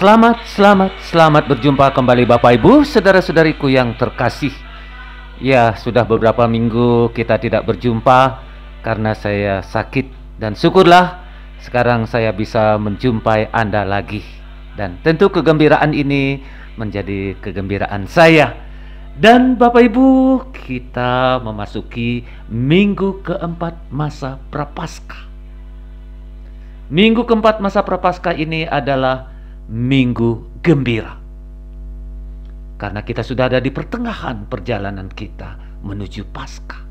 Selamat berjumpa kembali Bapak Ibu, saudara-saudariku yang terkasih. Ya, sudah beberapa minggu kita tidak berjumpa karena saya sakit, dan syukurlah sekarang saya bisa menjumpai Anda lagi. Dan tentu kegembiraan ini menjadi kegembiraan saya. Dan Bapak Ibu, kita memasuki minggu keempat masa Prapaskah. Minggu keempat masa Prapaskah ini adalah minggu gembira, karena kita sudah ada di pertengahan perjalanan kita menuju Paskah.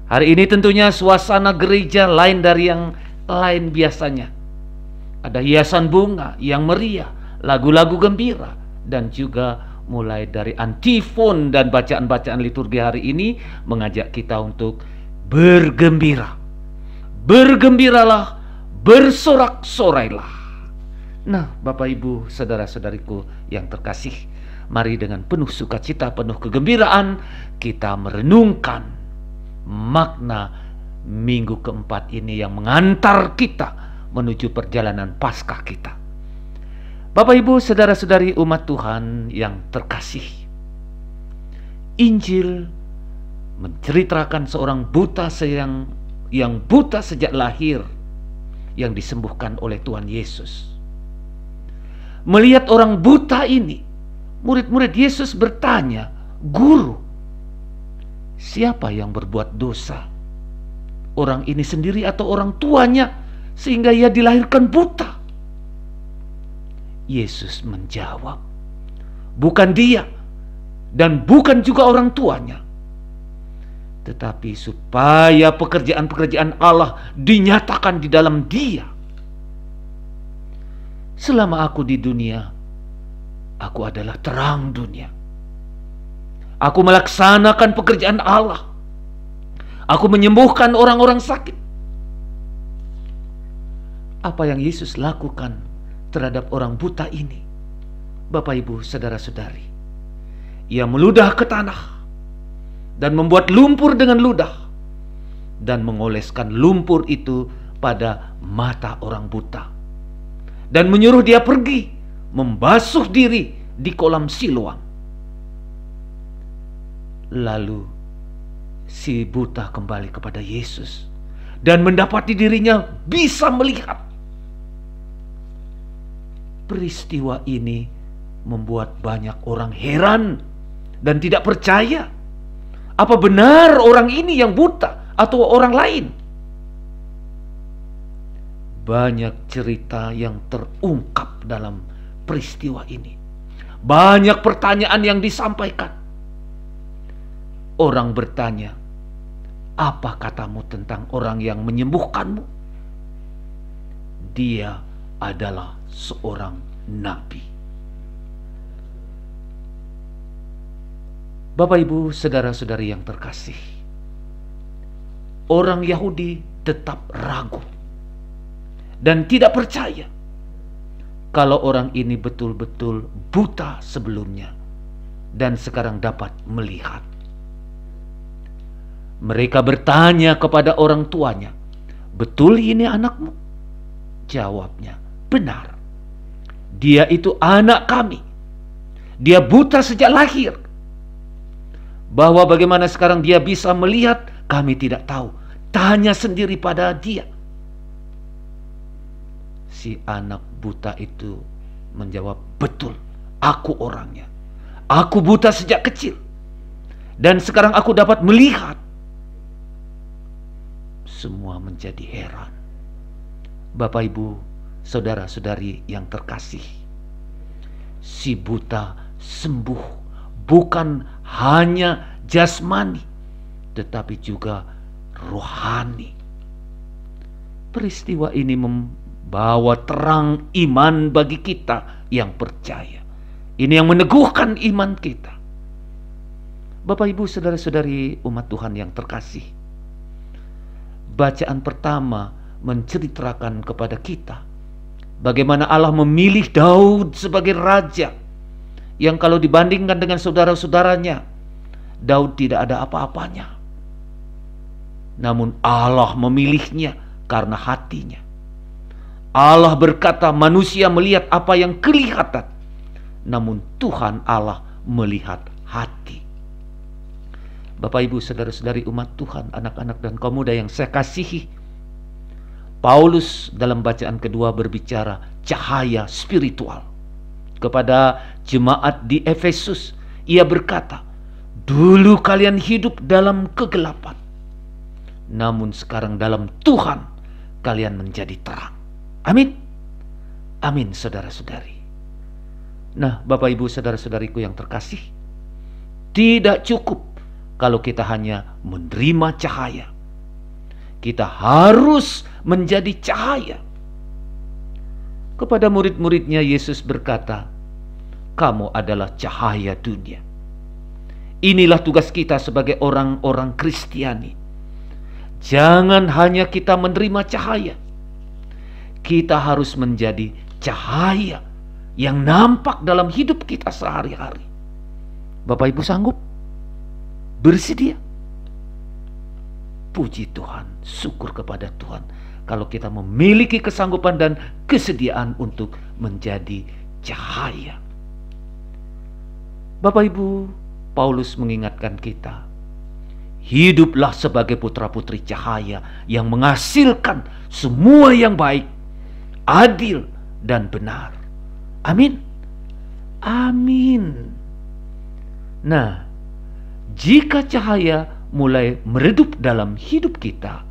Hari ini tentunya suasana gereja lain dari yang lain biasanya. Ada hiasan bunga yang meriah, lagu-lagu gembira, dan juga mulai dari antifon dan bacaan-bacaan liturgi hari ini mengajak kita untuk bergembira. Bergembiralah, bersorak-sorailah. Nah, Bapak Ibu, saudara-saudariku yang terkasih, mari dengan penuh sukacita, penuh kegembiraan kita merenungkan makna minggu keempat ini yang mengantar kita menuju perjalanan Paskah kita. Bapak Ibu, saudara-saudari umat Tuhan yang terkasih, Injil menceritakan seorang buta yang buta sejak lahir, yang disembuhkan oleh Tuhan Yesus. Melihat orang buta ini, murid-murid Yesus bertanya, "Guru, siapa yang berbuat dosa? Orang ini sendiri atau orang tuanya sehingga ia dilahirkan buta?" Yesus menjawab, "Bukan dia dan bukan juga orang tuanya, tetapi supaya pekerjaan-pekerjaan Allah dinyatakan di dalam dia. Selama aku di dunia, aku adalah terang dunia. Aku melaksanakan pekerjaan Allah. Aku menyembuhkan orang-orang sakit." Apa yang Yesus lakukan terhadap orang buta ini, Bapak Ibu, saudara-saudari? Ia meludah ke tanah dan membuat lumpur dengan ludah dan mengoleskan lumpur itu pada mata orang buta, dan menyuruh dia pergi membasuh diri di kolam Siloam. Lalu si buta kembali kepada Yesus dan mendapati dirinya bisa melihat. Peristiwa ini membuat banyak orang heran dan tidak percaya. Apa benar orang ini yang buta atau orang lain? Banyak cerita yang terungkap dalam peristiwa ini. Banyak pertanyaan yang disampaikan. Orang bertanya, "Apa katamu tentang orang yang menyembuhkanmu?" Dia adalah seorang nabi. Bapak Ibu, saudara-saudari yang terkasih, orang Yahudi tetap ragu dan tidak percaya kalau orang ini betul-betul buta sebelumnya dan sekarang dapat melihat. Mereka bertanya kepada orang tuanya, "Betul ini anakmu?" Jawabnya, "Benar. Dia itu anak kami. Dia buta sejak lahir. Bahwa bagaimana sekarang dia bisa melihat, kami tidak tahu. Tanya sendiri pada dia." Si anak buta itu menjawab, "Betul, aku orangnya. Aku buta sejak kecil, dan sekarang aku dapat melihat." Semua menjadi heran. Bapak Ibu, saudara-saudari yang terkasih, si buta sembuh bukan hanya jasmani, tetapi juga rohani. Peristiwa ini membawa terang iman bagi kita yang percaya. Ini yang meneguhkan iman kita. Bapak Ibu, saudara-saudari umat Tuhan yang terkasih, bacaan pertama menceritakan kepada kita bagaimana Allah memilih Daud sebagai raja, yang kalau dibandingkan dengan saudara-saudaranya, Daud tidak ada apa-apanya. Namun Allah memilihnya karena hatinya. Allah berkata, manusia melihat apa yang kelihatan, namun Tuhan Allah melihat hati. Bapak, Ibu, saudara-saudari umat Tuhan, anak-anak dan kaum muda yang saya kasihi, Paulus dalam bacaan kedua berbicara cahaya spiritual kepada jemaat di Efesus. Ia berkata, dulu kalian hidup dalam kegelapan, namun sekarang dalam Tuhan kalian menjadi terang. Amin. Amin, saudara-saudari. Nah, Bapak, Ibu, saudara-saudariku yang terkasih, tidak cukup kalau kita hanya menerima cahaya. Kita harus menjadi cahaya. Kepada murid-muridnya Yesus berkata, kamu adalah cahaya dunia. Inilah tugas kita sebagai orang-orang Kristiani. Jangan hanya kita menerima cahaya, kita harus menjadi cahaya yang nampak dalam hidup kita sehari-hari. Bapak, Ibu sanggup? Bersedia? Puji Tuhan, syukur kepada Tuhan kalau kita memiliki kesanggupan dan kesediaan untuk menjadi cahaya. Bapak, Ibu, Paulus mengingatkan kita, hiduplah sebagai putra-putri cahaya yang menghasilkan semua yang baik, adil, dan benar. Amin. Amin. Nah, jika cahaya mulai meredup dalam hidup kita,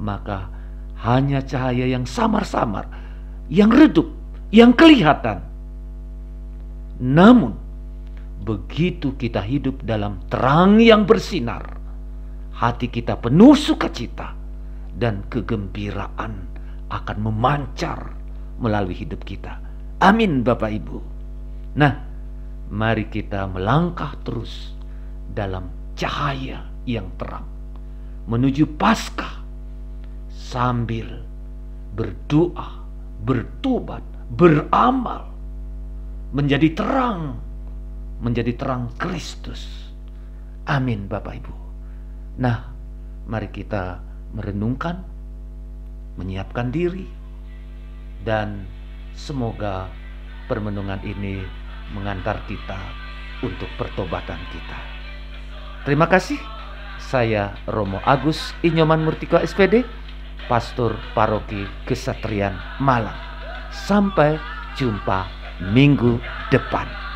maka hanya cahaya yang samar-samar, yang redup, yang kelihatan. Namun, begitu kita hidup dalam terang yang bersinar, hati kita penuh sukacita dan kegembiraan akan memancar melalui hidup kita. Amin, Bapak, Ibu. Nah, mari kita melangkah terus dalam cahaya yang terang menuju Paskah sambil berdoa, bertobat, beramal menjadi terang Kristus. Amin, Bapak, Ibu. Nah, mari kita merenungkan, menyiapkan diri, dan semoga permenungan ini mengantar kita untuk pertobatan kita. Terima kasih. Saya Romo Agus Inyoman Murtiko SPD, Pastor Paroki Kesatrian Malang. Sampai jumpa minggu depan.